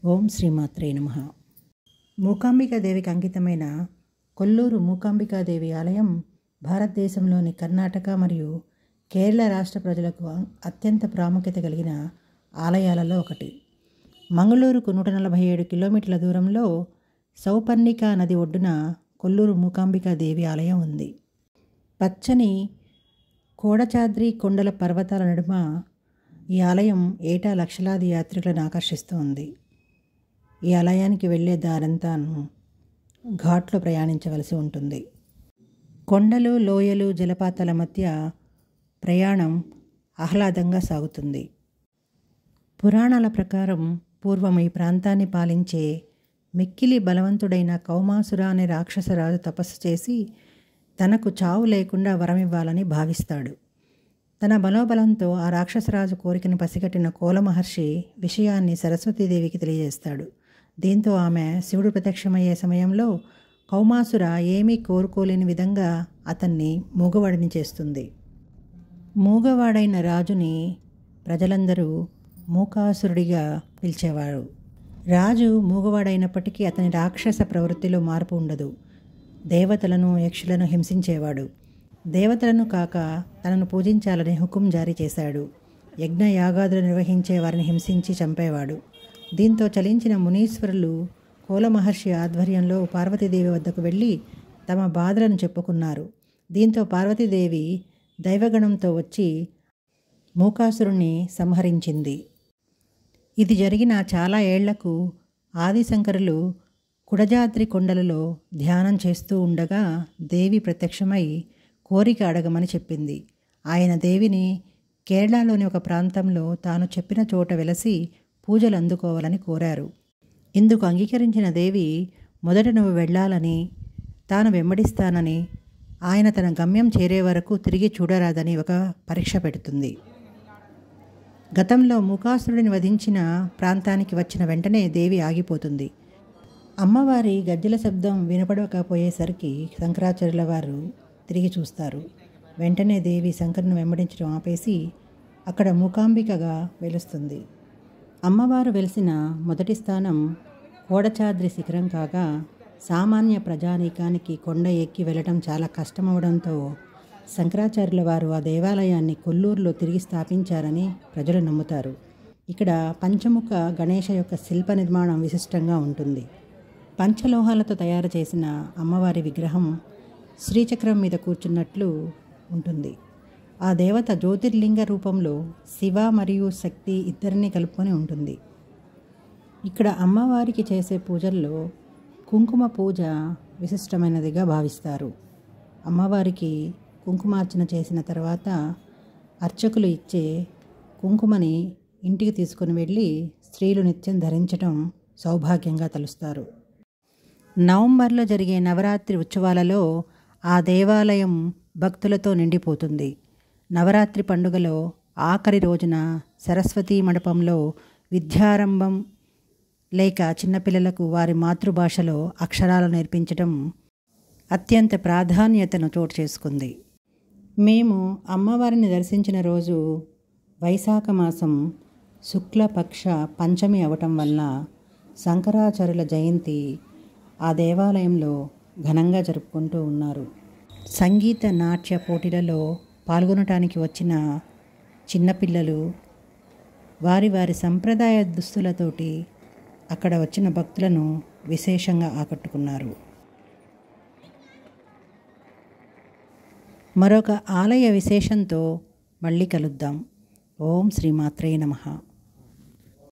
ఓం శ్రీమాత్రే నమః. మూకాంబికాదేవికి అంకితమైన కొల్లూరు మూకాంబికాదేవి ఆలయం భారతదేశంలోని కర్ణాటక మరియు కేరళ రాష్ట్ర ప్రజలకు అత్యంత ప్రాముఖ్యత కలిగిన ఆలయాలలో ఒకటి. మంగళూరుకు 147 కిలోమీటర్ల దూరంలో సౌపర్ణికా నది ఒడ్డున కొల్లూరు మూకాంబికాదేవి ఆలయం ఉంది. పచ్చని కోడచాద్రి కొండల పర్వతాల నడుమ ఈ ఆలయం ఏటా లక్షలాది యాత్రికులను ఆకర్షిస్తూ ఉంది. ఈ ఆలయానికి వెళ్ళే దారంతాను ఘాట్లో ప్రయాణించవలసి ఉంటుంది. కొండలు, లోయలు, జలపాతాల మధ్య ప్రయాణం ఆహ్లాదంగా సాగుతుంది. పురాణాల ప్రకారం పూర్వం ఈ ప్రాంతాన్ని పాలించే మిక్కిలి బలవంతుడైన కౌమాసుర అనే రాక్షసరాజు తపస్సు చేసి తనకు చావు లేకుండా వరమివ్వాలని భావిస్తాడు. తన బలోబలంతో ఆ రాక్షసరాజు కోరికని పసిగట్టిన కోల మహర్షి విషయాన్ని సరస్వతీదేవికి తెలియజేస్తాడు. దీంతో ఆమె శివుడు ప్రత్యక్షమయ్యే సమయంలో కౌమాసుర ఏమీ కోరుకోలేని విధంగా అతన్ని మూగవాడిని చేస్తుంది. మూగవాడైన రాజుని ప్రజలందరూ మూకాసురుడిగా పిలిచేవారు. రాజు మూగవాడైనప్పటికీ అతని రాక్షస ప్రవృత్తిలో మార్పు ఉండదు. దేవతలను, యక్షులను హింసించేవాడు. దేవతలను కాక తనను పూజించాలని హుకుం జారీ చేశాడు. యజ్ఞ యాగాదులు నిర్వహించే వారిని హింసించి చంపేవాడు. దీంతో చలించిన మునీశ్వరులు కోల మహర్షి ఆధ్వర్యంలో పార్వతీదేవి వద్దకు వెళ్ళి తమ బాధలను చెప్పుకున్నారు. దీంతో పార్వతీదేవి దైవగణంతో వచ్చి మూకాసురుణ్ణి సంహరించింది. ఇది జరిగిన చాలా ఏళ్లకు ఆదిశంకరులు కుడజాద్రి కొండలలో ధ్యానం చేస్తూ ఉండగా దేవి ప్రత్యక్షమై కోరిక అడగమని చెప్పింది. ఆయన దేవిని కేరళలోని ఒక ప్రాంతంలో తాను చెప్పిన చోట వెలసి పూజలు అందుకోవాలని కోరారు. ఇందుకు అంగీకరించిన దేవి మొదట నువ్వు వెళ్ళాలని, తాను వెంబడిస్తానని, ఆయన తన గమ్యం చేరే వరకు తిరిగి చూడరాదని ఒక పరీక్ష పెడుతుంది. గతంలో మూకాసురుడిని వధించిన ప్రాంతానికి వచ్చిన వెంటనే దేవి ఆగిపోతుంది. అమ్మవారి గజ్జల శబ్దం వినపడకపోయేసరికి శంకరాచార్యుల వారు తిరిగి చూస్తారు. వెంటనే దేవి శంకరుని వెంబడించడం ఆపేసి అక్కడ మూకాంబికగా వెలుస్తుంది. అమ్మవారు వెలిసిన మొదటి స్థానం కోడచాద్రి శిఖరం కాగా సామాన్య ప్రజానీకానికి కొండ ఎక్కి వెళ్ళటం చాలా కష్టమవడంతో శంకరాచార్యుల వారు ఆ దేవాలయాన్ని కొల్లూరులో తిరిగి స్థాపించారని ప్రజలు నమ్ముతారు. ఇక్కడ పంచముఖ గణేశ యొక్క శిల్ప నిర్మాణం విశిష్టంగా ఉంటుంది. పంచలోహాలతో తయారు చేసిన అమ్మవారి విగ్రహం శ్రీచక్రం మీద కూర్చున్నట్లు ఉంటుంది. ఆ దేవత జ్యోతిర్లింగ రూపంలో శివ మరియు శక్తి ఇద్దరిని కలుపుకొని ఉంటుంది. ఇక్కడ అమ్మవారికి చేసే పూజల్లో కుంకుమ పూజ విశిష్టమైనదిగా భావిస్తారు. అమ్మవారికి కుంకుమార్చన చేసిన తర్వాత అర్చకులు ఇచ్చే కుంకుమని ఇంటికి తీసుకుని వెళ్ళి స్త్రీలు నిత్యం ధరించడం సౌభాగ్యంగా తలుస్తారు. నవంబర్లో జరిగే నవరాత్రి ఉత్సవాలలో ఆ దేవాలయం భక్తులతో నిండిపోతుంది. నవరాత్రి పండుగలో ఆఖరి రోజున సరస్వతీ మండపంలో విద్యారంభం లేక చిన్నపిల్లలకు వారి మాతృభాషలో అక్షరాలు నేర్పించడం అత్యంత ప్రాధాన్యతను చోటు చేసుకుంది. మేము అమ్మవారిని దర్శించిన రోజు వైశాఖ మాసం శుక్లపక్ష పంచమి అవటం వల్ల శంకరాచార్యుల జయంతి ఆ దేవాలయంలో ఘనంగా జరుపుకుంటూ ఉన్నారు. సంగీత నాట్య పోటీలలో పాల్గొనటానికి వచ్చిన చిన్నపిల్లలు వారి వారి సంప్రదాయ దుస్తులతోటి అక్కడ వచ్చిన భక్తులను విశేషంగా ఆకట్టుకున్నారు. మరొక ఆలయ విశేషంతో మళ్ళీ కలుద్దాం. ఓం శ్రీమాత్రే నమః.